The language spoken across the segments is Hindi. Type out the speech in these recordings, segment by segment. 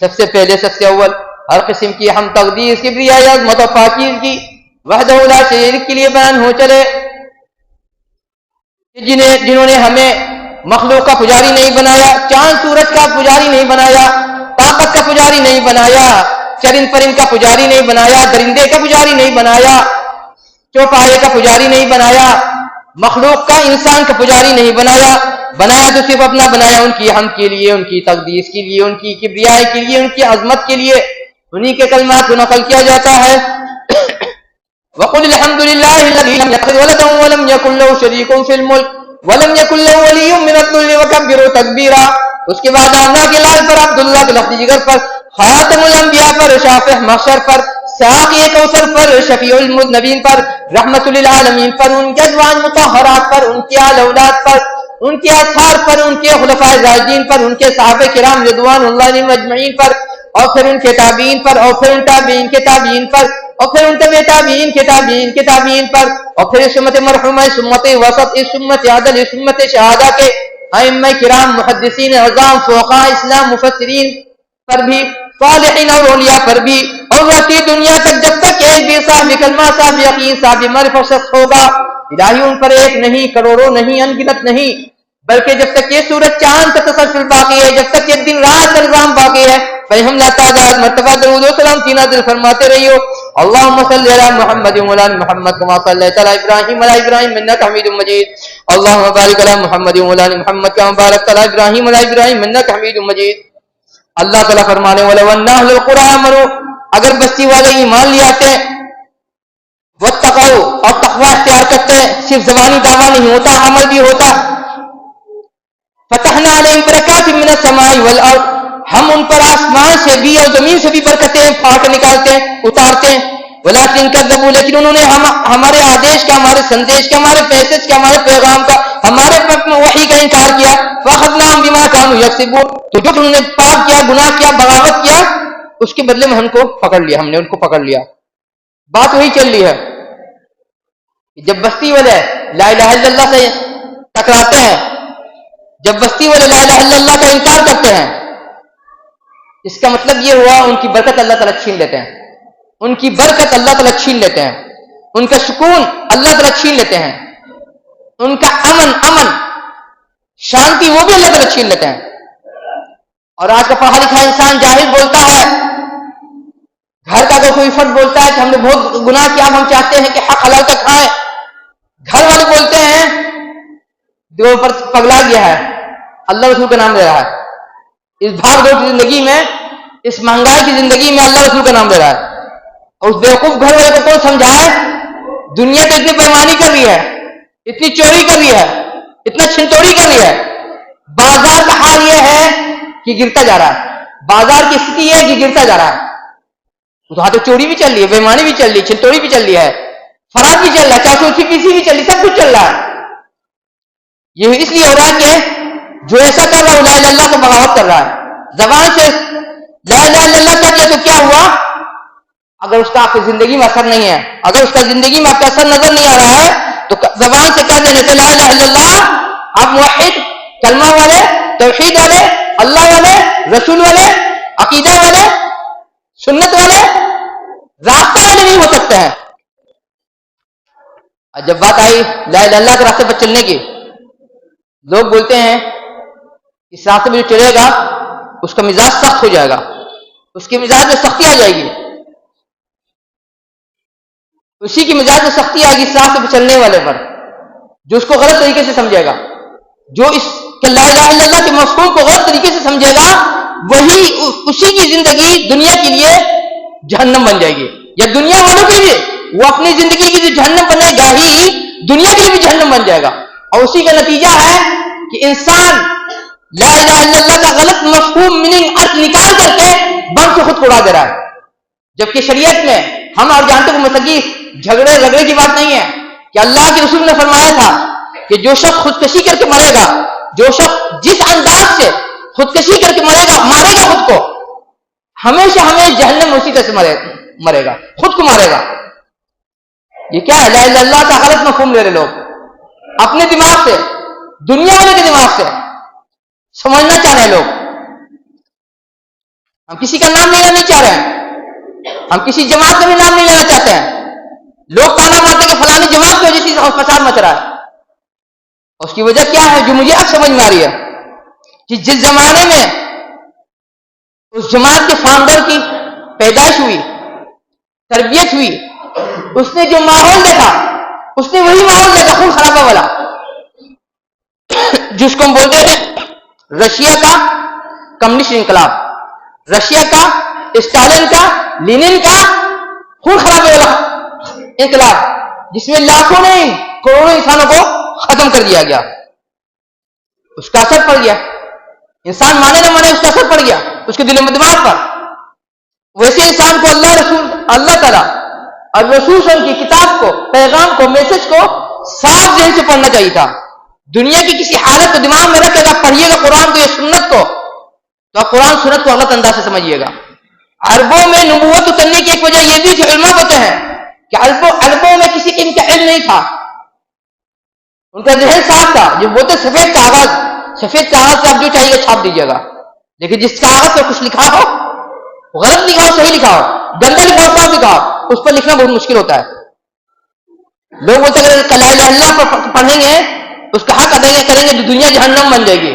सबसे पहले सबसे अव्वल हर किस्म की हम तकदीस की ब्रियाई अज़मत और पाकीज़गी वहदहु ला शरीक के लिए बयान हो चले जिन्होंने हमें मखलूक का पुजारी नहीं बनाया, चांद सूरज का पुजारी नहीं बनाया, ताकत का पुजारी नहीं बनाया, चरिंद परिंद का पुजारी नहीं बनाया, दरिंदे का पुजारी नहीं बनाया, चौपाए का पुजारी नहीं बनाया, मखलूक का इंसान का पुजारी नहीं बनाया तो सिर्फ अपना बनाया उनकी हम के लिए, उनकी तकदीस के लिए, उनकी किब्रियाई के लिए, उनकी अजमत के लिए। उन्हीं के कलमात को नकल किया जाता है। वक़ुल अल्हम्दुलिल्लाहि लज़ी लम यत्तखिज़ वलदन व लम यकुल लहु शरीकुन फिल मुल्क व लम यकुल लहु वलिय्युन मिनज़-ज़ुल्लि वकब्बिरहु तकबीरा। उसके बाद आमना के लाल पर, अब्दुल्लाह के लफ्ज़ जिगर पर, खातमुल अंबिया पर, शाफ़िह महशर पर, साक़ी कौसर पर, शफ़ीउल मुज़नबीन पर, रहमतुल लिल आलमीन पर, उनके अज़वाज मुतहहरात पर, उनके आल औलाद पर, उनके असहार पर, उनके खुलफाए राशिदीन पर, उनके सहाबे किराम रिज़वानुल्लाहि अलैहिम अजमईन पर, और फिर उनके ताबीन पर, और फिर उन ताबीन के ताबीन पर, और फिर उन तबे ताबीन के ताबीन के ताबीन पर, और फिर इस उम्मत मरहुमा, इस उम्मत वसत, इस उम्मत आदल, इस उम्मत शहादा के अइम्मा किराम मुहद्दिसीन अज़ाम फ़ुक़हा इस्लाम मुफस्सिरीन पर भी, सालिहीन और औलिया पर भी, और रहती दुनिया तक जब तक एक भी साहिब कलमा, साहिब यकीन, साहिब मारिफत शख्स होगा, इलाही उन पर एक नहीं, करोड़ों नहीं, अनगिनत नहीं, बल्कि जब तक ये सूरज चांद का तसलसल बाकी है, जब तक ये दिन रात का निज़ाम बाकी है, हम लातादाद मर्तबा दरूद व सलाम की नाज़िल फरमाते रहियो। अल्लाहुम्मा सल्लि अला मुहम्मद व अला मुहम्मद कमा सल्लैता अला इब्राहीम व अला इब्राहीम इन्नका हमीदुम मजीद। अल्लाहुम्मा बारिक अला मुहम्मद व अला मुहम्मद कमा बारकता अला इब्राहीम व अला इब्राहीम इन्नका हमीदुम मजीद। अल्लाह तआला फरमाने वाले वन्ना अहलुल कुरा आमनू, अगर बस्ती वाले ईमान ले आते वत्तक़ौ और तक़वा इख्तियार करते, सिर्फ ज़बानी दावा नहीं होता, अमल भी होता। फतहना अलैहिम बरकातिन मिनस समाई वल अर्द, हम उन पर आसमान से भी और जमीन से भी बरकतें फाड़ निकालते हैं, उतारते हैं। वलाकिन कज़्ज़बू, लेकिन उन्होंने हमारे आदेश का, हमारे संदेश का, हमारे मैसेज का, हमारे पैगाम का, हमारे वही का इनकार किया। फ़अख़ज़नाहुम बिमा कानू यक्सिबून, तो जो उन्होंने पाप किया, गुनाह किया, बगावत किया, उसके बदले में हमको पकड़ लिया, हमने उनको पकड़ लिया। बात वही चल रही है। जब बस्ती वाले ला इलाहा इल्लल्लाह से टकराते हैं, जब बस्ती वाले ला इलाहा इल्लल्लाह का इनकार करते हैं, इसका मतलब ये हुआ उनकी बरकत अल्लाह ताला छीन लेते हैं, उनकी बरकत अल्लाह ताला छीन लेते हैं, उनका सुकून अल्लाह ताला छीन लेते हैं, उनका अमन शांति वो भी अल्लाह ताला छीन लेते हैं। और आज का पढ़ा लिखा इंसान जाहिल बोलता है, घर का कोई फर्द बोलता है कि हमने बहुत गुनाह किया, हम चाहते हैं कि हक हलाल का खाएं, घर वाले बोलते हैं जो पर पगला गया है, अल्लाह रसूल का नाम ले रहा है। इस भाग दौड़ की जिंदगी में, इस महंगाई की जिंदगी में अल्लाह रसूल का नाम ले रहा है। और उस बेवकूफ घर वाले को कौन समझाए? दुनिया तो इतनी बेईमानी कर रही है, इतनी चोरी कर रही है, इतना छिनतोड़ी कर रही है, बाजार का हाल यह है कि गिरता जा रहा है, बाजार की स्थिति यह है कि गिरता जा रहा है। वहां तो चोरी भी चल रही है, बेईमानी भी चल रही है, छिनतोड़ी भी चल रही है, फराद भी चल रहा है, चाचोची पीसी भी चल रही, सब कुछ चल रहा है। ये इसलिए हो रहा है कि जो ऐसा कर रहा है ला इलाहा इल्लल्लाह से बगावत कर रहा है, जबान से ला इलाहा इल्लल्लाह कर दिया तो क्या हुआ? अगर उसका आपकी जिंदगी में असर नहीं है, अगर उसका जिंदगी में आपका असर नजर नहीं आ रहा है, तो जबान से कह देने से ला इलाहा इल्लल्लाह, आप मुवहिद, कलमा वाले, तौहीद वाले, अल्लाह वाले, रसूल वाले, अकीदा वाले, सुन्नत वाले, रास्ता वाले नहीं हो सकते हैं। जब बात आई ला इलाहा इल्लल्लाह के रास्ते पर चलने की, लोग बोलते हैं इस रास्ते में जो चलेगा उसका मिजाज सख्त हो जाएगा, उसके मिजाज में सख्ती आ जाएगी, उसी की मिजाज में सख्ती आएगी इस रास्ते पर चलने वाले पर, जो उसको गलत तरीके से समझेगा, जो इस ला इलाहा इल्लल्लाह के मफ़हूम को गलत तरीके से समझेगा, वही उसी की जिंदगी दुनिया के लिए जहन्नम बन जाएगी। या दुनिया वालों के लिए वो अपनी जिंदगी की जो जहन्नम बनेगा ही, दुनिया के लिए भी जहन्नम बन जाएगा। और उसी का नतीजा है कि इंसान ला इलाहा इल्लल्लाह का गलत मफ़हूम, मीनिंग, अर्थ निकाल करके बम से खुद को उड़ा दे रहा है। जबकि शरीयत में हम और जानते हो मसगी झगड़े रगड़े की बात नहीं है कि अल्लाह के रसूल ने फरमाया था कि जो शख्स खुदकशी करके मरेगा, जो शख्स जिस अंदाज से खुदकशी करके मारेगा खुद को, हमेशा हमें जहन्नम उसी तरह से मरेगा, खुद को मारेगा। ये क्या है? ला इलाहा इल्लल्लाह का गलत मफ़हूम ले रहे लोग अपने दिमाग से, दुनिया वाले के दिमाग से समझना चाह रहे लोग। हम किसी का नाम लेना नहीं चाह रहे हैं, हम किसी जमात का भी नाम नहीं लेना चाहते हैं। लोग ताना मारते कि फलानी जमात की वजह से फसाद मच रहा है। उसकी वजह क्या है? जो मुझे अब समझ में आ रही है कि जिस जमाने में उस जमात के फाउंडर की पैदाइश हुई, तरबियत हुई, उसने जो माहौल देखा, उसने वही माहौल देखा खून खराबा वाला, जिसको हम बोलते हैं रशिया का कम्युनिस्ट इंकलाब, रशिया का, स्टालिन का, लेनिन का खून खराबे वाला इंकलाब, जिसमें लाखों नहीं करोड़ों इंसानों को खत्म कर दिया गया। उसका असर पड़ गया, इंसान माने ना माने उसका असर पड़ गया उसके दिल में, दिमाग पर। वैसे इंसान को अल्लाह ताला और रसूल की किताब को, पैगाम को, मैसेज को साफ जहन से पढ़ना चाहिए था। दुनिया की किसी हालत को दिमाग में रखेगा, पढ़िएगा कुरान को या सुन्नत को, तो आप कुरान सुन्नत को गलत अंदाज से समझिएगा। अरबों में नबूवत उतरने की एक वजह यह भी जो इल्मा होते हैं कि अरबों में किसी किस्म का इल्म नहीं था, उनका जहन साफ था। जो बोलते सफेद कागज से आप जो चाहिए छाप दीजिएगा, लेकिन जिस कागज पर कुछ लिखा हो, गलत लिखा हो, सही लिखा हो, गंदा लिखा हो, साफ लिखा हो, उस पर लिखना बहुत मुश्किल होता है। लोग बोलते हैं अगर ला इलाहा इल्लल्लाह पढ़ेंगे, उसका हक अदा करेंगे तो दुनिया जहन्नम बन जाएगी।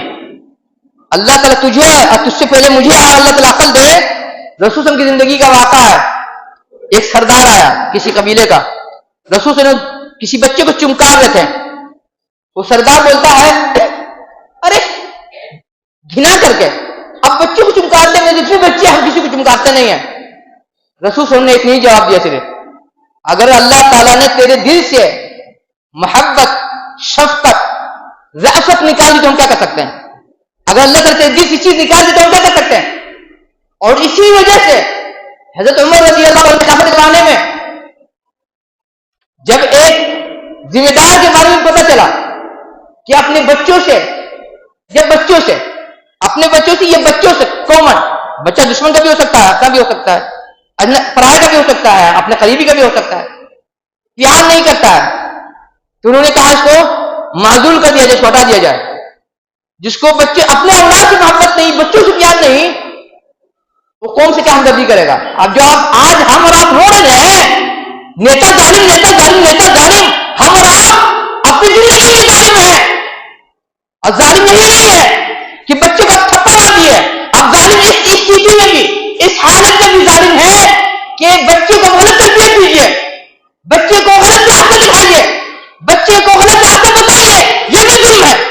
अल्लाह ताला तुझे और तुझसे पहले मुझे अल्लाह ताला अकल दे। रसूल की जिंदगी का वाक़ा है, एक सरदार आया किसी कबीले का, रसूल ने किसी बच्चे को चुमकार रहे थे। वो सरदार बोलता है अरे घिना करके अब बच्चे को चुमकारते हैं, दूसरे बच्चे हम किसी को चुमकारते नहीं है। रसूल ने इतनी जवाब दिया, सिर्फ अगर अल्लाह ताला ने तेरे दिल से मोहब्बत, शफकत, रअफत निकाल दी तो हम क्या कर सकते हैं? अगर अल्लाह ताला तेरे दिल से चीज निकाल दी तो हम क्या कर सकते हैं? और इसी वजह से हजरत उमर रज़ी अल्लाह अन्हु खिलाफत के ज़माने में जब एक जिम्मेदार के बारे में पता चला कि अपने बच्चों से ये बच्चों से कॉमन, बच्चा दुश्मन का भी हो सकता है, अपना भी हो सकता है, पराये का भी हो सकता है, अपने करीबी का भी हो सकता है, प्यार नहीं करता है, तो उन्होंने कहा इसको माजूल कर दिया जाए, छुटा दिया जाए। जिसको बच्चे अपने औलाद से मोहब्बत नहीं, बच्चों से प्यार नहीं, वो कौन से क्या हमदर्दी करेगा। अब जो आज हम और आप रो रहे हैं, नेता जालिम, नेता जालिम, नेता जालिम, हम और आप अपनी जिंदगी में जालिम है। और जालिम नहीं है कि बच्चे को थप्पड़ मार दिए, अब जालिम इस स्थिति में भी, इस हालत में भी जालिम है कि बच्चे को गलत तरबियत दीजिए, बच्चे को गलत रास्ता दिखाइए, बच्चे को गलत रास्ता बताइए, ये भी जुल्म है।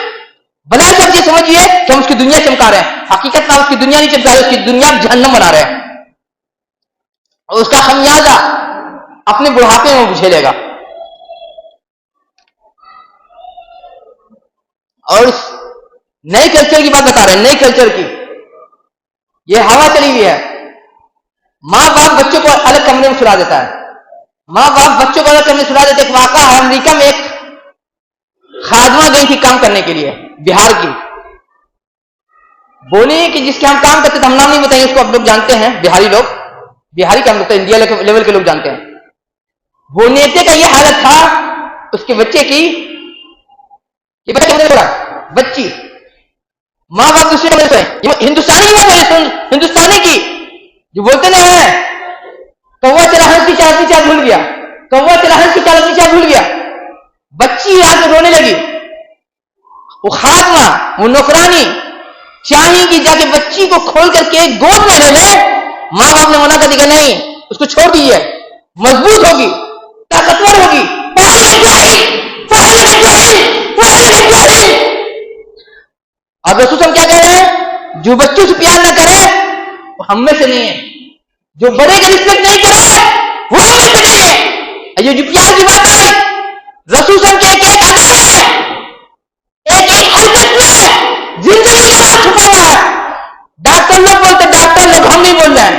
भला सब ये समझिए कि हम उसकी दुनिया चमका रहे हैं, हकीकत में उसकी दुनिया नहीं चमका रहे, उसकी दुनिया जहन्नम बना रहे हैं, और उसका खमियाजा अपने बुढ़ापे में झेलेगा। और नए कल्चर की बात बता रहे हैं, नए कल्चर की ये हवा चली हुई है। माँ बाप बच्चों को अलग कमरे में सुला देता है, माँ बाप बच्चों को अलग कमरे में सुला देते। एक वाक़ा है, अमेरिका में एक खादमा गई थी काम करने के लिए, बिहार की। बोली कि जिसके हम काम करते थे, हम नाम नहीं बताएंगे उसको, आप लोग जानते हैं, बिहारी लोग, बिहारी का हम लोग इंडिया लेवल के लोग जानते हैं। वो नेता का ये हालत था उसके बच्चे की, ये बच्ची, माँ बाप दूसरे कमरे में, हिंदुस्तानी में बोले, हिंदुस्तानी की जो बोलते ना है, कौवा चला हंस की चाल की चाल भूल गया, कौवा चला हंस की चाल की चाल भूल गया। बच्ची आके रोने लगी। वो खादमा, वो नौकरानी चाहिए कि जाके बच्ची को खोल करके गोद में ले ले। माँ बाप ने मना कर दिया, नहीं उसको छोड़ दीजिए, मजबूत होगी, ताकतवर होगी, अब रसूल क्या कह रहे हैं, जो बच्चों से प्यार ना करे वो हम में से नहीं है, जो बड़े का रिस्पेक्ट नहीं करे वो हम में से नहीं है। ये जो प्यार की बात है, रसूल के एक अदा है, एक हरकत में जिंदगी का राज छुपा हुआ है। डॉक्टर लोग बोलते, डॉक्टर लोग, हम नहीं बोल रहे हैं,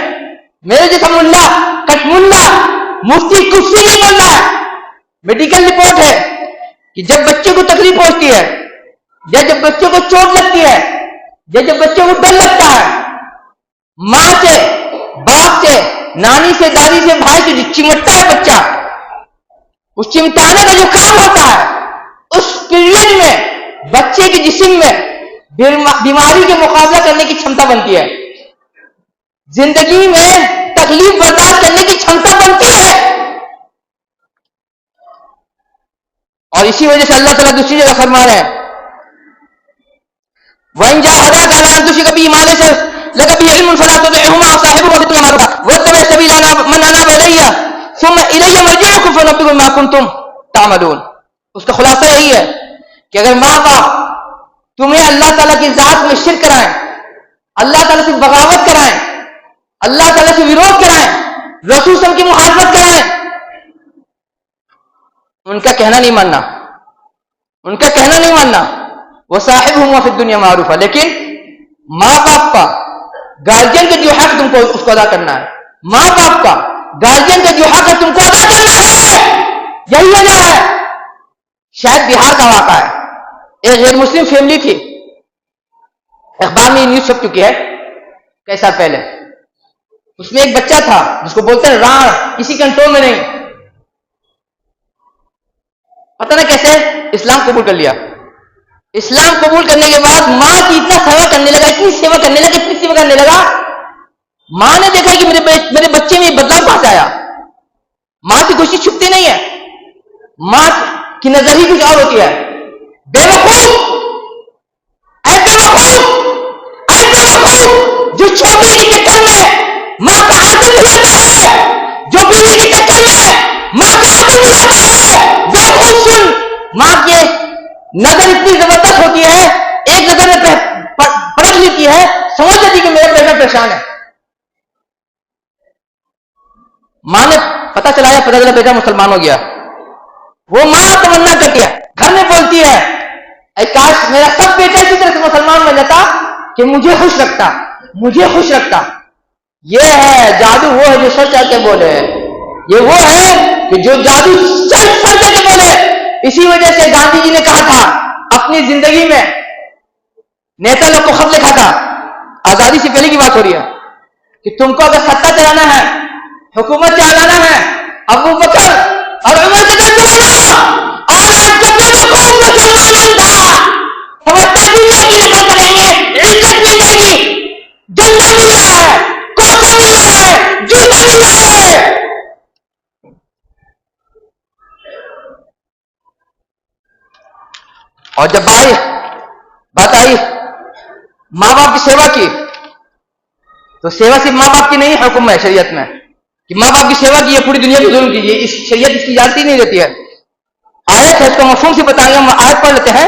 मेरे जैसा मुल्ला, कटमुल्ला, मुफ्ती कुछ नहीं बोल रहा है। मेडिकल रिपोर्ट है कि जब बच्चे को तकलीफ पहुंचती है, या जब बच्चों को चोट लगती है, या जब बच्चों को डर लगता है, मां से, बाप से, नानी से, दादी से, भाई से जो चिमटता है बच्चा, उस चिमटाने का जो काम होता है, उस पीरियड में बच्चे के जिस्म में बीमारी के मुकाबला करने की क्षमता बनती है, जिंदगी में तकलीफ बर्दाश्त करने की क्षमता बनती है। और इसी वजह से अल्लाह ताला दूसरी जगह फरमा रहे हैं, वहीं जा हदा का तुझे कभी ईमान से लगा भी इल्म फला तो हुमा साहिब को तुम मारता वो तबे सभी लाना मन आना बलैया सुम इलैया मरजिउकुम फनब्बिकुम मा कुंतुम तामलून। उसका खुलासा यही है कि अगर माँ बाप तुम्हें अल्लाह ताला की जात में शिर्क कराएं, अल्लाह ताला से बगावत कराएं, अल्लाह ताला से विरोध कराएं, रसूल सल्लल्लाहु अलैहि वसल्लम की मुखालफत कराएं, उनका कहना नहीं मानना, उनका कहना नहीं मानना, वो साहिब हुआ फिर दुनिया मारूफ है। लेकिन माँ बाप का, गार्जियन का जो हक तुमको उसको अदा करना है, माँ बाप का, गार्जियन का जो हक है तुमको अदा करना है। यही वजह है, शायद बिहार का वाक़ा है, एक गैर मुस्लिम फैमिली थी, अखबार में न्यूज छप चुकी है कई साल पहले। उसमें एक बच्चा था जिसको बोलते हैं राण, किसी कंट्रोल में नहीं, पता ना कैसे इस्लाम कबूल कर लिया। इस्लाम कबूल करने के बाद माँ की इतना सेवा करने लगा, इतनी सेवा करने लगा, इतनी सेवा करने लगा, माँ ने देखा कि मेरे बच्चे में बदलाव कहां से आया। माँ की खुशी छुपती नहीं है, माँ की नजर ही कुछ और होती है। बेवकूफ, जो छोटी के चक्कर में माँ का आदत बुलाता है, जो बीवी के चक्कर में माँ का आदत बुलाता है, बेवकूफ सुन, माँ की नजर इतनी जबरदस्त होती है, एक नजर में परख लेती है, समझ लेती कि मेरा बेटा परेशान है। मां ने पता चला बेटा मुसलमान हो गया, वो मां तमन्ना करती है, घर में बोलती है, काश मेरा सब बेटा इसी तरह से मुसलमान बन जाता कि मुझे खुश रखता, मुझे खुश रखता। ये है जादू, वो है जो सच आके बोले। ये वो है कि जो जादू सर के बोले। इसी वजह से गांधी जी ने कहा था अपनी जिंदगी में, नेता लोग को खत लिखा था, आजादी से पहले की बात हो रही है, कि तुमको अगर सत्ता चलाना है, हुकूमत चलाना है, अबू बकर और उमर से चलाना। और आज जब भी कोई मुसलमान था समझता दुनिया की नकल करेंगे, इज्जत मिल जाएगी, जन्नत मिल रहा है, कोसा मिल रहा है, जूता मिल रहा है। और जब बात आई माँ बाप की सेवा की, तो सेवा सिर्फ माँ बाप की नहीं, हुक्म है शरीयत में कि माँ बाप की सेवा की, पूरी दुनिया की जुल्म कीजिए। इस शरीयत इसकी इजाजत ही नहीं देती है। आयत है, इसको मफहूम से बताएंगे। हम आयत पढ़ लेते हैं।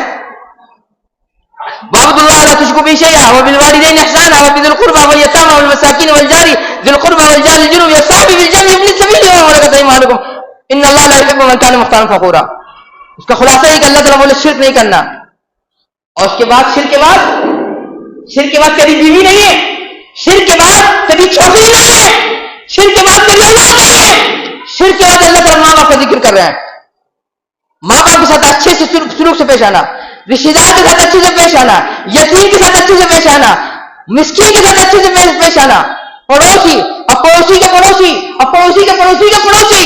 वाबुदुल्लाह ला तुश्रिकू बिही शैअन व बिल वालिदैनि इहसाना व बिज़िल कुर्बा वल यतामा वल मसाकीन वल जारि ज़िल कुर्बा वल जारि जुनुब वस्साहिबि बिल जंबि वब्नि सबील व मा मलकत अयमानुकुम इन्नल्लाहा ला युहिब्बु मन काना मुख्तालन फखूरा। उसका खुलासा है कि अल्लाह ताला बोले शिर्क नहीं करना। और उसके बाद शिर्क के बाद कभी बीवी नहीं है, शिर्क के बाद कभी छोकरी नहीं है, शिर्क के बाद कभी औलाद नहीं है। शिर्क के बाद अल्लाह ताला माँ बाप का जिक्र कर रहे हैं। माँ बाप के साथ अच्छे से सुलूक से पेश आना, रिश्तेदार के साथ अच्छे से पेश आना, यतीम के साथ अच्छे से पेश आना, मिस्कीन के साथ अच्छे से पेश आना, पड़ोसी और पड़ोसी के पड़ोसी और पड़ोसी के पड़ोसी के पड़ोसी,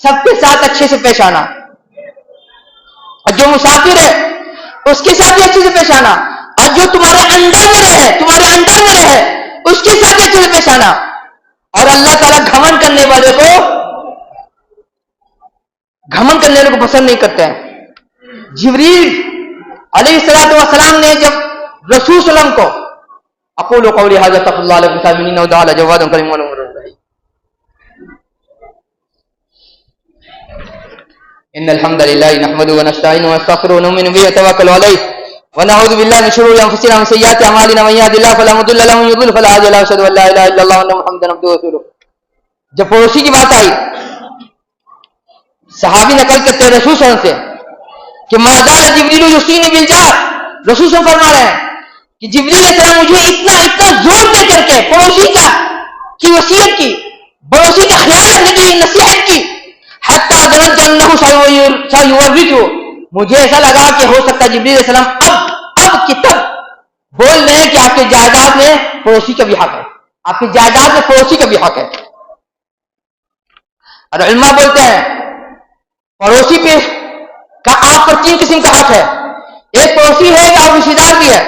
सबके साथ अच्छे से पेश आना। और जो मुसाफिर है उसके साथ भी अच्छे से पेश आना। और जो तुम्हारे अंडर में रहे उसके साथ भी अच्छे से पेश आना। और अल्लाह ताला घमंड करने वाले को पसंद नहीं करते हैं। जिब्रील अलैहिस्सलातु वस्सलाम ने जब रसूल सल्लम को अक़ूलु क़ौली हाज़ा अस्तग़फ़िरुल्लाह लकुम साबिरीन व दअला जवादुन करीमुन इन्नल हम्दुलिल्लाहि नहमदुहु व नस्तईनुहु व नस्तग़फिरुहु व नु'मिनु बिही व नतवक्कलु अलैहि व नऊज़ु बिल्लाहि मिन शुरूरि अंफुसिना व सय्यिआति अमालिना मन यहदिल्लाहु फला मुदिल्ल लहु व मन युद्लिल फला हादिया लहु अशहदु अन ला इलाहा इल्लल्लाह व अन्ना मुहम्मदन अब्दुहु व रसूलुहु। जब पड़ोसी की बात आई, सहाबी नकल करते हैं रसूल सल्लल्लाहु अलैहि वसल्लम से कि मा ज़ाला जिब्रीलु युसीनी बिल जार। रसूल सल्लल्लाहु अलैहि वसल्लम फरमा रहे हैं कि जिब्रील अलैहिस्सलाम मुझे इतना जोर दे करके पड़ोसी की वसीयत की, पड़ोसी का ख्याल रखने की नसीहत की, हत्ता ज़ननतु अन्नहु सयुवर्रिथु। मुझे ऐसा लगा कि हो सकता है जिब्रील अलैहिस्सलाम अब कि तब बोल रहे हैं कि आपके जायदाद में पड़ोसी का भी हक है, आपकी जायदाद में पड़ोसी का भी हक है। और उलमा बोलते हैं पड़ोसी पे का आप पर 3 किस्म का हक है। एक पड़ोसी है और रिश्तेदार भी है,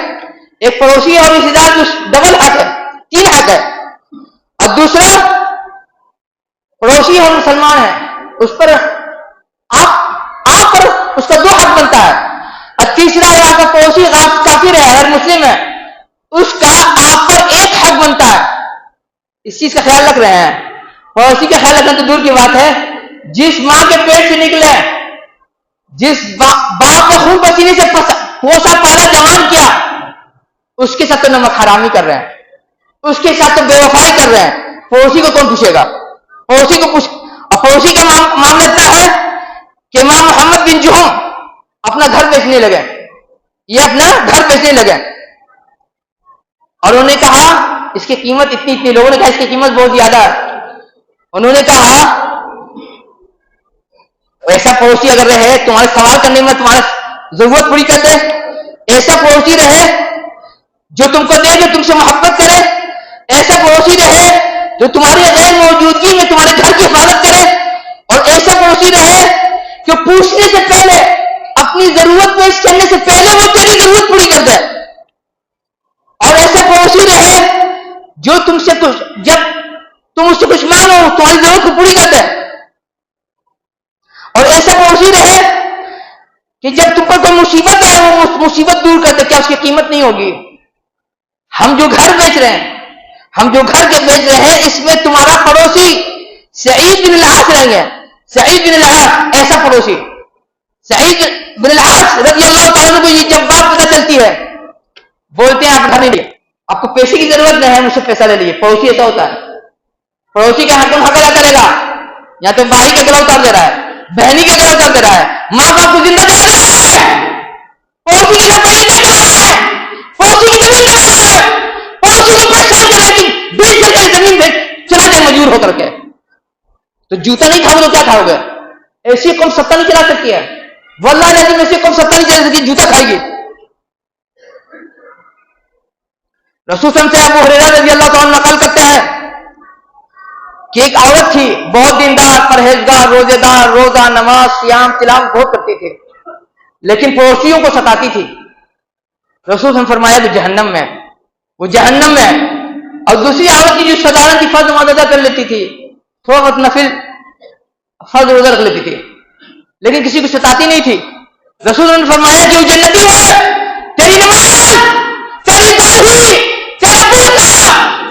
एक पड़ोसी है और रिश्तेदार डबल हक है, 3 हक है। और दूसरा पड़ोसी और मुसलमान है, उस पर आप पर उसका 2 हक बनता है। और तीसरा है आपका पड़ोसी काफिर है और मुस्लिम है, उसका आप पर 1 हक बनता है। इस चीज का ख्याल रख रहे हैं। पड़ोसी का ख्याल रखना तो दूर की बात है, जिस मां के पेट से निकले, जिस बाप को खून पसीने से पोसा पाला जवान किया, उसके साथ तो नमक हरामी कर रहे हैं, उसके साथ तो बेवफाई कर रहे हैं। पड़ोसी को कौन पूछेगा? पड़ोसी को पूछ। और पड़ोसी का मामला इतना है कि इमाम मोहम्मद बिन जुहम अपना घर बेचने लगे, ये अपना घर बेचने लगे और उन्होंने कहा इसकी कीमत इतनी, लोगों ने कहा इसकी कीमत बहुत ज्यादा है। उन्होंने कहा ऐसा पड़ोसी अगर रहे तुम्हारे सवाल करने में तुम्हारा जरूरत पूरी कर दे, ऐसा पड़ोसी रहे जो तुमको दे, जो तुमसे मोहब्बत करे, ऐसा पड़ोसी रहे जो तुम्हारी गैर मौजूदगी में तुम्हारे घर की हिफाजत करे, और ऐसा पड़ोसी रहे जो पूछने से पहले, अपनी जरूरत पेश करने से पहले वो तेरी जरूरत पूरी कर दे, और ऐसा पड़ोसी रहे जो तुमसे जब तुम उससे कुछ मांगो तुम्हारी जरूरत को पूरी कर दे, और ऐसा पड़ोसी रहे कि जब तुम पर कोई मुसीबत आए वो मुसीबत दूर कर दे। क्या उसकी कीमत नहीं होगी? हम जो घर बेच रहे हैं इसमें तुम्हारा पड़ोसी सईद बिन अल-आस रहेंगे। सईद बिन अल-आस ऐसा पड़ोसी, सईद बिन अल-आस रज़ियल्लाहु ताला अन्हु को ये जब बात पता चलती है, बोलते हैं आप घर नहीं लिए, आपको पैसे की जरूरत नहीं है, मुझसे पैसा ले लीजिए। पड़ोसी ऐसा होता है। पड़ोसी का हक अदा करेगा, या तो भाई का गला उतार दे रहा है, बहनी का गला उतार दे रहा है, माँ बाप को जिंदा करा रहा है, पड़ोसी की नौकरी नहीं करा रहा है, पड़ोसी की जमीन करा रहा है, पड़ोसी को परेशान कर रहा है कि 20 एकड़ जमीन चला जाए मजबूर होकर के। तो जूता नहीं खाओगे तो क्या खाओगे? ऐसी कौन सत्ता नहीं चला सकती है, वल्लाह लाजिम ऐसी कौन सत्ता नहीं चला सकती जूता खाएगी। रसूल से अबू हुरैरा रज़ी अल्लाह तआला नकल करते हैं कि एक औरत थी, बहुत दीनदार, परहेजगार, रोजेदार, रोजा, नमाज, सियाम, तिलावत बहुत करती थी, लेकिन पड़ोसियों को सताती थी। रसूल ने फरमाया तो जहन्नम में, वो जहन्नम में। और दूसरी औरत की जो साधारण थी, फर्ज अदा कर लेती थी, थोड़ा बहुत नफिल फर्ज रोजा रख लेती थी, लेकिन किसी को सताती नहीं थी। रसूल ने फरमाया कि वो जन्नती है, तेरी नमाज, तेरी दाढ़ी, तेरा कुर्ता,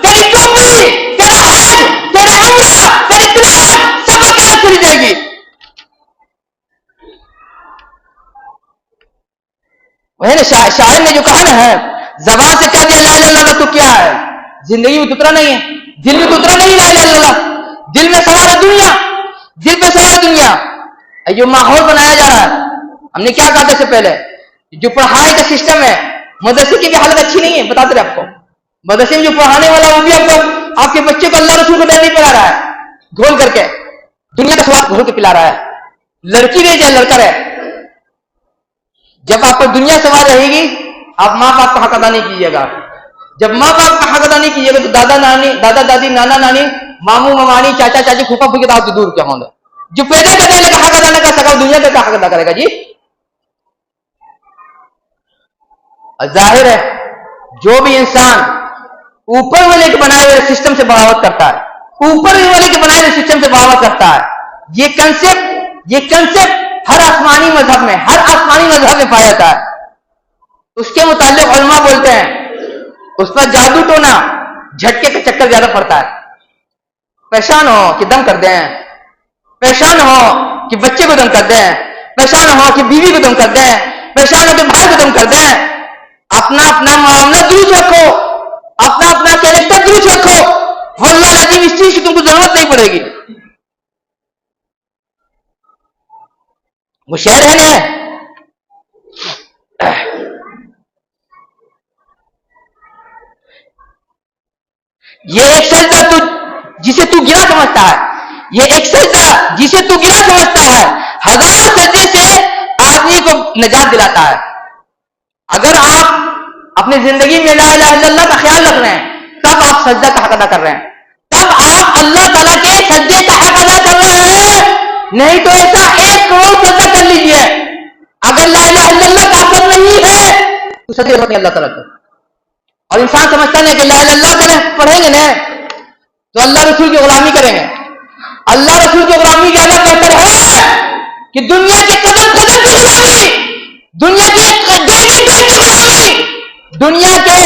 तेरी टोपी, तेरा हज, तेरा उम्रा, तेरी तिलावत सब बर्बाद चली जाएगी। वही ना शायर ने जो कहा ना है, जबान से कह दिया ला इलाहा इल्लल्लाह तो क्या है, जिंदगी में उतरा नहीं है, दिल में उतरा नहीं ला इलाहा इल्लल्लाह, दिल में सवार है दुनिया, दिल पे सवार दुनिया। जो माहौल बनाया जा रहा है, हमने क्या कहा था इससे पहले, जो पढ़ाई का सिस्टम है, मदरसे की भी हालत अच्छी नहीं है। बताते रहे आपको, मदरसे में जो पढ़ाने वाला वो भी आपको, आपके बच्चे को अल्लाह रसूल को नहीं पढ़ा रहा है, घोल करके दुनिया का स्वाद घोल के पिला रहा है। लड़की रहे चाहे लड़का रहे, जब आपको दुनिया सवार रहेगी, आप माँ बाप का हक अदा नहीं कीजिएगा। जब माँ बाप का हक अदा नहीं कीजिएगा तो दादा नानी, दादा दादी, नाना नानी, मामू ममानी, चाचा चाची, फूफा फूफी तो दूर क्या होंगे। जो पैदा करने का हक अदा नहीं कर सका, दुनिया का हक अदा करेगा जी। जाहिर है जो भी इंसान ऊपर वाले के बनाए हुए सिस्टम से बगावत करता है, ऊपर वाले के बनाए हुए सिस्टम से बगावत करता है, ये कंसेप्ट हर आसमानी मजहब में, हर आसमानी मजहब में पाया जाता है। उसके मुताल्लिक उलमा बोलते हैं उस पर जादू टोना, झटके का चक्कर ज्यादा पड़ता है। परेशान हो कि दम कर दें, परेशान हो कि बच्चे को दम कर दें, परेशान हो कि बीवी को दम कर दें, परेशान हो कि भाई को दम कर दें। अपना अपना मामला दुरुस्त रखो, अपना अपना कैरेक्टर दुरुस्त रखो, वल्लाह लाजिम इस चीज की तुमको जरूरत नहीं पड़ेगी। वो शेर है ना, ये एक सजदा तू जिसे तू गिरा समझता है, ये एक सजदा जिसे तू गिरा समझता है, हजार सजदे से आदमी को निजात दिलाता है। अगर आप अपनी जिंदगी में ला इलाहा इल्लल्लाह का ख्याल रख रहे हैं, तब आप सजदा का हक अदा कर रहे हैं, तब आप अल्लाह ताला के सजदे का हक अदा कर रहे हैं। नहीं तो ऐसा 1 करोड़ सजदा कर लीजिए, अगर ला इलाहा इल्लल्लाह का असर नहीं है तो सजदे होते हैं अल्लाह ताला को। और इंसान समझता नहीं कि ला इलाहा इल्लल्लाह पढ़ेंगे ना तो अल्लाह रसूल की गुलामी करेंगे। अल्लाह रसूल की गुलामी ज्यादा बेहतर है कि दुनिया के कदम कदम की गुलामी, दुनिया के डेली ब्रेड की गुलामी, दुनिया के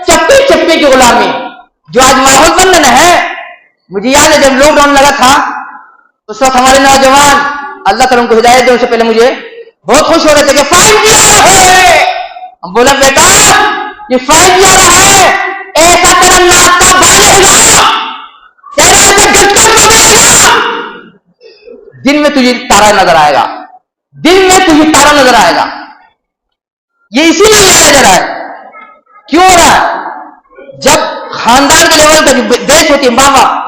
चप्पे चप्पे की गुलामी। जो आज माहौल बन रहा है, मुझे याद है जब लॉकडाउन लगा था उस वक्त हमारे नौजवान, अल्लाह ताला उनको हिदायत दे, उससे पहले मुझे बहुत खुश हो रहे थे कि 5G आ रहा है। हम बोला बेटा ये 5G आ रहा है, ऐसा तेरा नाक का बाल होगा, तेरा ऐसा गटका बदलेगा, दिन में तुझे तारा नजर आएगा, दिन में तुझे तारा नजर आएगा। ये इसीलिए लाया जा रहा है। क्यों हो रहा है? जब खानदान के लेवल पर देश होती है, माँ बाप,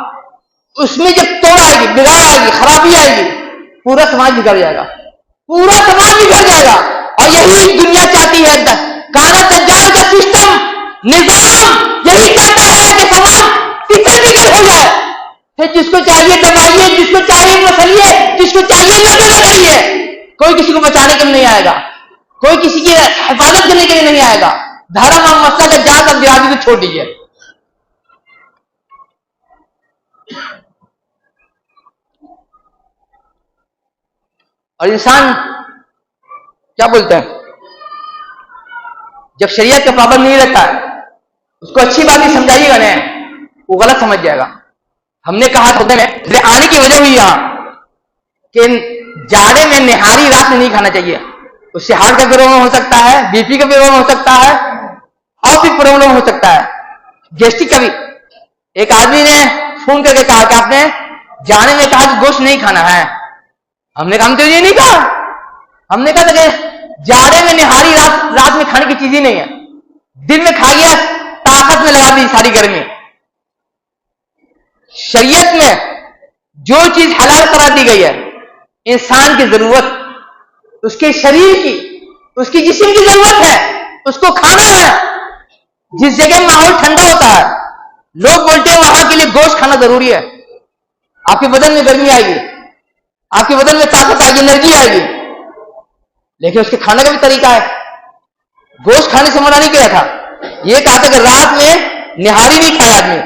उसमें जब तोड़ आएगी, बिगाड़ आएगी, खराबी आएगी, पूरा समाज बिगड़ जाएगा, पूरा समाज बिगड़ जाएगा। और यही दुनिया चाहती है, काला दज्जाल का सिस्टम, निजाम यही चाहता है कि समाज तितर बितर हो जाए। फिर जिसको चाहिए दबाइए, जिसको चाहिए मसलिए, जिसको चाहिए नजर करिए, कोई किसी को बचाने के लिए नहीं आएगा, कोई किसी की हिफाजत करने के लिए नहीं आएगा। धर्म और मसला का जात अब बिरादरी तो छोड़ दीजिए। और इंसान क्या बोलते हैं, जब शरीयत का पाबंद नहीं रहता है, उसको अच्छी बात ही समझाइएगा ना, वो गलत समझ जाएगा। हमने कहा था आने की वजह हुई यहां कि जाड़े में निहारी रात में नहीं खाना चाहिए, उससे हार्ट का प्रॉब्लम हो सकता है, बीपी का प्रॉब्लम हो सकता है, और भी प्रॉब्लम हो सकता है, गैस्ट्रिक का भी। एक आदमी ने फोन करके कहा कि आपने जाने में कहा कि गोश्त नहीं खाना है। हमने कहा हम तो ये नहीं कहा, हमने कहा था कि जाड़े में निहारी रात में खाने की चीज ही नहीं है, दिन में खाइए, ताकत में लगा दी सारी गर्मी। शरीयत में जो चीज हलाल करार दी गई है, इंसान की जरूरत, उसके शरीर की, उसकी जिस्म की जरूरत है, उसको खाना है। जिस जगह माहौल ठंडा होता है, लोग बोलते हैं वहां के लिए गोश्त खाना जरूरी है। आपके बदन में गर्मी आएगी, आपके बदन में ताकत आएगी, एनर्जी आएगी, लेकिन उसके खाने का भी तरीका है। गोश्त खाने से मना नहीं किया था, यह कहा था कि रात में निहारी नहीं खाए आदमी।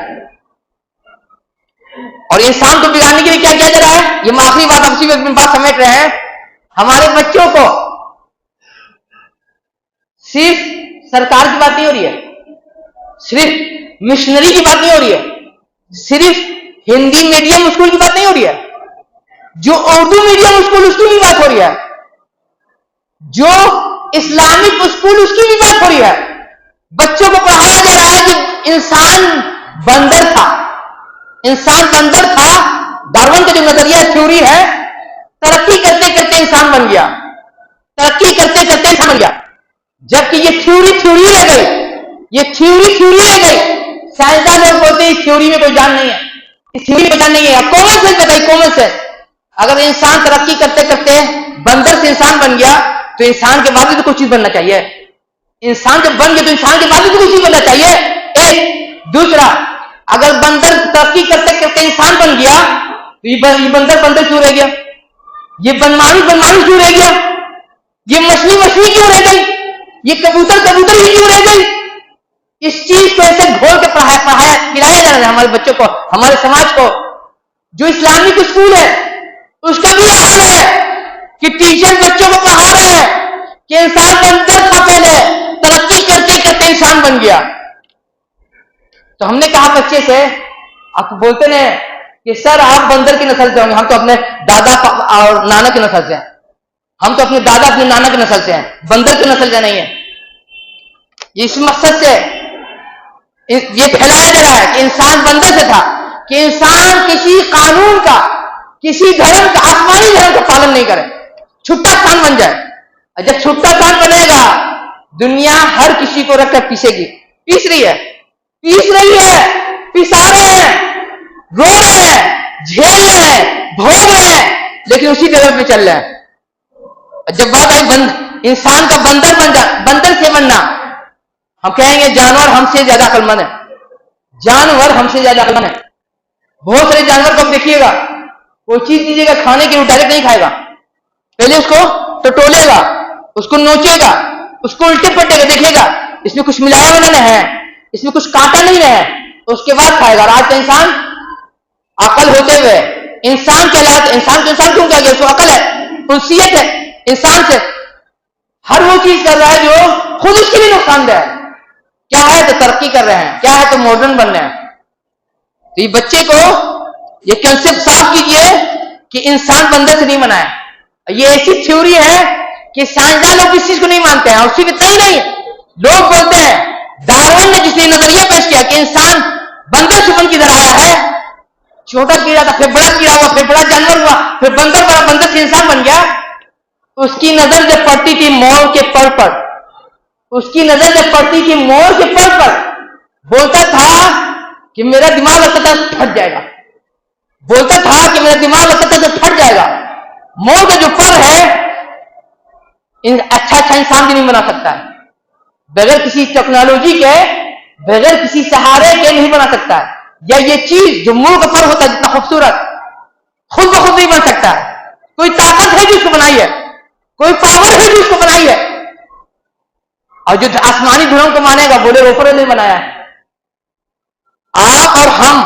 और इंसान को बिगाड़ने के लिए क्या किया जा रहा है, ये आखिरी बात आपसी बात समेट रहे हैं। हमारे बच्चों को सिर्फ सरकार की बात नहीं हो रही है, सिर्फ मिशनरी की बात नहीं हो रही है, सिर्फ हिंदी मीडियम स्कूल की बात नहीं हो रही है, जो उर्दू मीडियम स्कूल उसकी भी बात हो रही है, जो इस्लामिक स्कूल उसकी भी बात हो रही है। बच्चों को पढ़ाया जा रहा है कि इंसान बंदर था, इंसान बंदर था। डार्विन का जो नजरिया थ्योरी है, तरक्की करते करते इंसान बन गया, तरक्की करते करते इंसान बन गया। जबकि ये थ्योरी रह गई, ये थ्योरी रह गई। साइंसदान लोग बोलते हैं इस थ्योरी में कोई जान नहीं है, इस थ्योरी में जान नहीं है। कॉमन सेंस बताइए, कॉमन सेंस। अगर इंसान तरक्की करते करते बंदर से इंसान बन गया, तो इंसान के बाद भी तो कुछ चीज बनना चाहिए। इंसान जब बन गया तो इंसान के बाद भी तो कुछ चीज बनना चाहिए। एक दूसरा, अगर बंदर तरक्की करते करते इंसान बन गया, तो ये बंदर क्यों रह गया, ये बनमानुष क्यों रह गया, ये मछली क्यों रह गई, ये कबूतर ही क्यों रह गई। इस चीज को ऐसे घोल के खिलाया जा रहा है हमारे बच्चों को, हमारे समाज को। जो इस्लामिक स्कूल है उसका भी हाल है कि टीचर बच्चों को पढ़ा रहे हैं कि इंसान बंदर था, पहले तरक्की करते करते इंसान बन गया। तो हमने कहा बच्चे से, आप बोलते ना कि सर आप बंदर की नस्ल से होंगे, हम तो अपने दादा और नाना की नस्ल से हैं, हम तो अपने दादा अपने नाना की नस्ल से हैं, बंदर की नस्ल से नहीं है। इस मकसद से ये फैलाया जा रहा है कि इंसान बंदर से था, कि इंसान किसी कानून का, किसी धर्म का, आसमानी धर्म का पालन नहीं करे, छुट्टा स्थान बन जाए। जब छुट्टा स्थान बनेगा, दुनिया हर किसी को रखकर पीसेगी। पीस रही है, पिसा रहे हैं, रो रहे हैं, झेल रहे हैं, भोग रहे हैं, लेकिन उसी लेवल पे चल रहे हैं। जब बात आई इंसान का बंदर से बनना, हम कहेंगे जानवर हमसे ज्यादा अक्लमंद है, जानवर हमसे ज्यादा अक्लमंद है। बहुत सारे जानवर को आप देखिएगा, कोई चीज दीजिएगा खाने के लिए डायरेक्ट नहीं खाएगा, पहले उसको टटोलेगा, उसको नोचेगा, उसको उल्टे पटेगा, देखेगा इसमें कुछ मिलाया हुआ नहीं है, इसमें कुछ कांटा नहीं है, उसके बाद खाएगा। आज का इंसान अकल होते हुए इंसान कहलाता, इंसान क्यों कह गया, उसको अकल है, उल्सियत है, इंसान से हर वो चीज कर रहा है जो खुद उसके लिए नुकसानदेह है। क्या है तो तरक्की कर रहे हैं, क्या है तो मॉडर्न बन रहे हैं। तो ये बच्चे को ये कंसेप्ट साफ कीजिए कि इंसान बंदर से नहीं बना है। ये ऐसी थ्योरी है कि साइंसदान लोग इस चीज को नहीं मानते हैं। और सिर्फ इतना ही नहीं, लोग बोलते हैं डार्विन ने जिसने नजरिया पेश किया कि इंसान बंदर से बन किधर आया है, छोटा कीड़ा था, फिर बड़ा कीड़ा हुआ, फिर बड़ा जानवर हुआ, फिर बंदर बड़ा, बंदर से इंसान बन गया। उसकी नजर जब पड़ती थी मोर के पर पर, उसकी नजर जब पड़ती थी मोर के पर पर, बोलता था कि मेरा दिमाग लगता था फट जाएगा, बोलता था कि मेरा दिमाग लगता था फट जाएगा। मोर का जो पर है, अच्छा इंसान भी नहीं बना सकता है, बगैर किसी टेक्नोलॉजी के, बगैर किसी सहारे के नहीं बना सकता है। या ये चीज जो मोर का पर होता है जितना खूबसूरत, खुद ब खुद नहीं बन सकता है। कोई ताकत है जो उसको बनाई है, कोई पावर है जो उसको बनाई है। और जो आसमानी धर्म को मानेगा बोले ऊपर ने बनाया है। आप और हम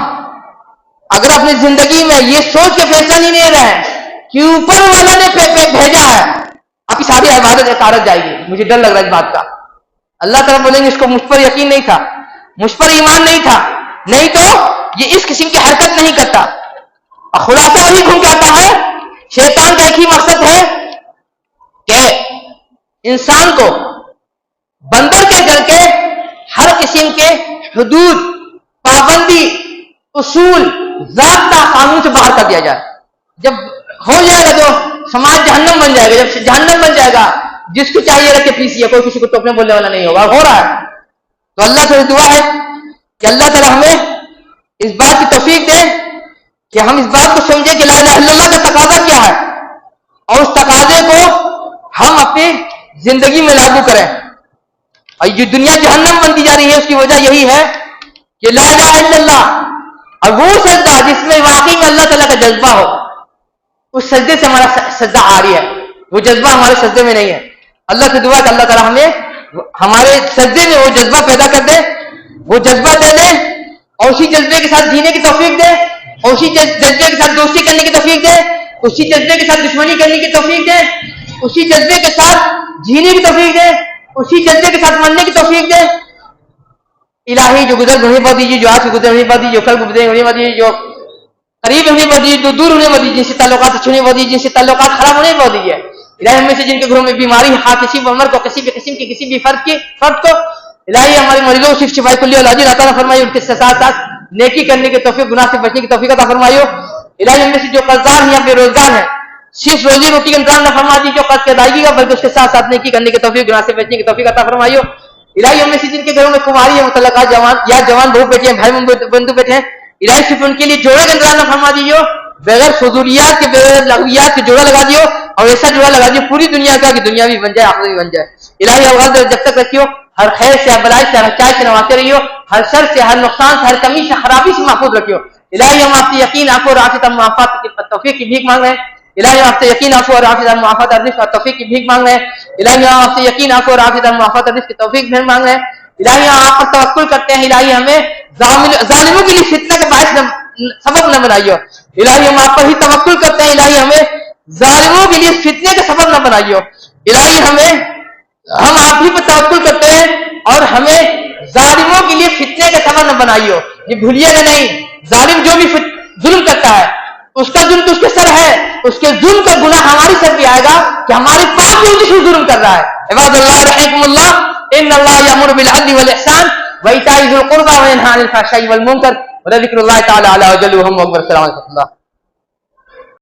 अगर अपनी जिंदगी में ये सोच के फैसला नहीं ले रहे हैं कि ऊपर वाला ने भेजा है, आपकी सारी इबादत कारत जाएगी। मुझे डर लग रहा है इस बात का। अल्लाह ताला बोलेंगे इसको मुझ पर यकीन नहीं था, मुझ पर ईमान नहीं था, नहीं तो ये इस किस्म की हरकत नहीं करता। और खुलासा वही घूम के आता है, शैतान का एक ही मकसद है कि इंसान को बंदर के करके हर किस्म के हुदूद, पाबंदी, उसूल, ज़ाब्ता, कानून से बाहर कर दिया जाए। जब हो जाएगा तो समाज जहन्नम बन जाएगा। जब जहन्नम बन जाएगा, जिसको चाहिए रखे पीसिए, कोई किसी को टोकने बोलने वाला नहीं होगा। हो रहा है। तो अल्लाह से दुआ है कि अल्लाह ताला हमें इस बात की तौफीक दे कि हम इस बात को समझे कि ला इलाहा इल्लल्लाह का तकाजा क्या है और उस तकाजे को हम अपनी जिंदगी में लागू करें। और ये दुनिया जहन्नम बनती जा रही है, उसकी वजह यही है कि ला इलाहा इल्लल्लाह और वो सजदा जिसमें वाकई में अल्लाह ताला का जज्बा हो, उस सजदे से हमारा सजदा आ रही है, वो जज्बा हमारे सजदे में नहीं है। अल्लाह से दुआ कि अल्लाह ताला हमें हमारे सजदे में वो जज्बा पैदा कर दे, वो जज्बा दे दे और उसी जज्बे के साथ जीने की तौफीक दे, और उसी जज्बे के साथ दोस्ती करने की तौफीक दे, उसी जज्बे के साथ दुश्मनी करने की तौफीक दे, उसी जज्बे के साथ जीने की तौफीक दे, उसी जज्बे के साथ मरने की तौफीक दे। इलाही जो गुजर होने पा दीजिए, जो आज गुजर होने पा दीजिए, जो कल गुजर होने पा दीजिए, जो करीब होने पा दीजिए, जो दूर होने पा दीजिए, जिनसे ताल्लुकात अच्छे होने पा दीजिए, जिनसे ताल्लुकात खराब होने पा दीजिए। इलाही में से जिनके घरों में बीमारी है, किसी भी उम्र को, किसी भी किस्म की किसी भी फर्द को इलाही हमारे मरीजों को शिफा कुल्ली और अजीर अता फरमाइए, उनके साथ साथ नेकी करने की तौफीक, गुनाह से बचने की तौफीक अता फरमाइए। इलाही में से जो कर्जदार हैं या बेरोजगार हैं, सिर्फ रोजी रोटी का इंतजाम न फरमा दीजिए जो कर्ज की अदायगी का, बल्कि उसके साथ साथ नेकी करने की तौफीक, गुनाह से बचने की तौफीक अता फरमाइए। इलाही हमें से जिनके घरों में कुमारी है, मुतल्लका जवान या जवान बहू बेटी हैं, भाई बंधु बेटे हैं, इलाही सिर्फ उनके लिए जोड़े का इंतजाम न फरमा दीजिए, बगैर फजूलियात के बगैर लगवियात के जोड़ा लगा दियो, और ऐसा जोड़ा लगा दियो पूरी दुनिया का कि दुनिया भी बन जाए, आखिरत भी बन जाए। इलाही अवगात जब तक रखियो, हर खैर से, हर बलाई से, हर चाय से नवाते रहियो, हर शर से, हर नुकसान से, हर कमी से, खराबी से महफूज रखियो। इलाही हम आपसे यकीन आफो और आफियत मुआफात की तौफीक की भीख मांग रहे हैं। इलाही हम आपसे यकीन आफो और आफियत मुआफात अर्जिश की तौफीक की भीख मांग रहे हैं। इलाही हम आपसे यकीन आफो और आफियत मुआफात अर्जिश की तौफीक भी मांग रहे हैं। इलाही हम आप पर तवक्कुल करते हैं। इलाही हमें जालिमों के लिए फितना का बायस सबब न बनाइयो। इलाही हम आप पर ही तवक्कुल करते हैं। इलाही हमें जालिमों के लिए फितने का सबब न बनाइयो। इलाही हम आप ही पर तवक्कुल करते हैं और हमें जालिमों के लिए फितने का सबब न बनाइयो। ये भूलिएगा नहीं, जालिम जो भी जुल्म करता है उसका जुल्म तो उसके सर है, उसके जुल्म का गुनाह हमारी सर पे आएगा कि हमारे पाप भी उनसे जुल्म कर रहा है। इबादुल्लाह रहमकुमुल्लाह, इन्नल्लाह यअमुरु बिल अदली वल इहसान व इताई ज़िल क़ुरबा व यनहा अनिल फ़हशाई वल मुनकर व ज़िक्रुल्लाहि तआला अला वजल्लुहु व अकबर। अस्सलामु अलैकुम।